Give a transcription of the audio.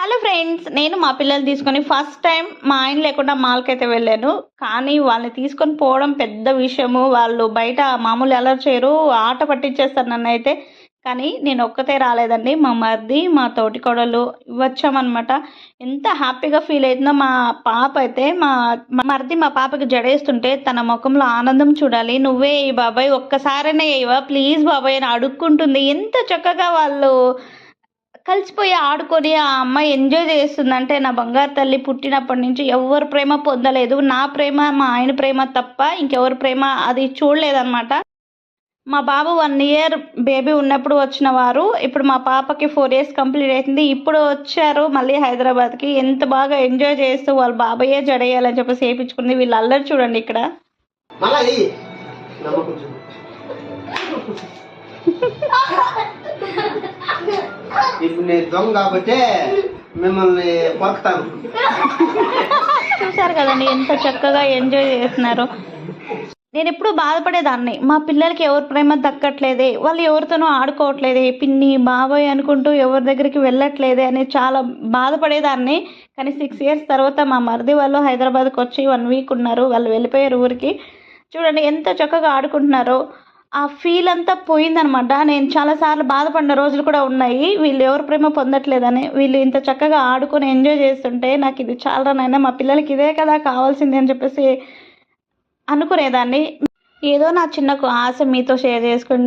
Hello friends, నేను మా పిల్లలు తీసుకొని ఫస్ట్ టైం మా ఆయన లేకుండా మాల్కైతే వెళ్ళాను. కానీ వాళ్ళని తీసుకొని పోవడం పెద్ద విషయము. వాళ్ళు బయట మామూలు అల్లరి చేయరు, ఆట పట్టించేస్తారు నన్నైతే. కానీ నేను ఒక్కతే రాలేదండి, మా మరిది మా తోటి కోడలు వచ్చామన్నమాట. ఎంత హ్యాపీగా ఫీల్ అవుతుందో మా పాప అయితే. మా మరిది మా పాపకి జడేస్తుంటే తన ముఖంలో ఆనందం చూడాలి. నువ్వే ఈ బాబాయ్, ఒక్కసారైనా వేయవా ప్లీజ్ బాబాయ్ అని అడుక్కుంటుంది. ఎంత చక్కగా వాళ్ళు కలిసిపోయి ఆడుకొని ఆ అమ్మాయి ఎంజాయ్ చేస్తుందంటే, నా బంగారు తల్లి పుట్టినప్పటి నుంచి ఎవరు ప్రేమ పొందలేదు. నా ప్రేమ, మా ఆయన ప్రేమ తప్ప ఇంకెవరి ప్రేమ అది చూడలేదన్నమాట. మా బాబు 1 ఇయర్ బేబీ ఉన్నప్పుడు వచ్చిన వారు. ఇప్పుడు మా పాపకి 4 ఇయర్స్ కంప్లీట్ అవుతుంది. ఇప్పుడు వచ్చారు మళ్ళీ హైదరాబాద్కి. ఎంత బాగా ఎంజాయ్ చేస్తూ వాళ్ళ బాబాయే జడేయాలని చెప్పేసి వేయించుకుంది. వీళ్ళు అల్లరి చూడండి ఇక్కడ. ఇప్పుడు నేను దొంగ కాబట్టి మిమ్మల్ని కొడతాను. చూసారు కదండి ఎంత చక్కగా ఎంజాయ్ చేస్తున్నారు. నేను ఎప్పుడు బాధపడేదాన్ని, మా పిల్లలకి ఎవరి ప్రేమ దక్కట్లేదే, వాళ్ళు ఎవరితోనూ ఆడుకోవట్లేదే, పిన్ని బాబాయ్ అనుకుంటూ ఎవరి దగ్గరికి వెళ్ళట్లేదే అని చాలా బాధపడేదాన్ని. కానీ 6 ఇయర్స్ తర్వాత మా మరిది వాళ్ళు హైదరాబాద్కి వచ్చి 1 వీక్ ఉన్నారు. వాళ్ళు వెళ్ళిపోయారు ఊరికి. చూడండి ఎంత చక్కగా ఆడుకుంటున్నారో. ఆ ఫీల్ అంతా పోయిందనమాట. నేను చాలాసార్లు బాధపడిన రోజులు కూడా ఉన్నాయి, వీళ్ళు ఎవరు ప్రేమ పొందట్లేదని. వీళ్ళు ఇంత చక్కగా ఆడుకొని ఎంజాయ్ చేస్తుంటే నాకు ఇది చాలా, నైనా మా పిల్లలకి ఇదే కదా కావాల్సింది అని చెప్పేసి అనుకునేదాన్ని. ఏదో నా చిన్న ఆశ మీతో షేర్ చేసుకుని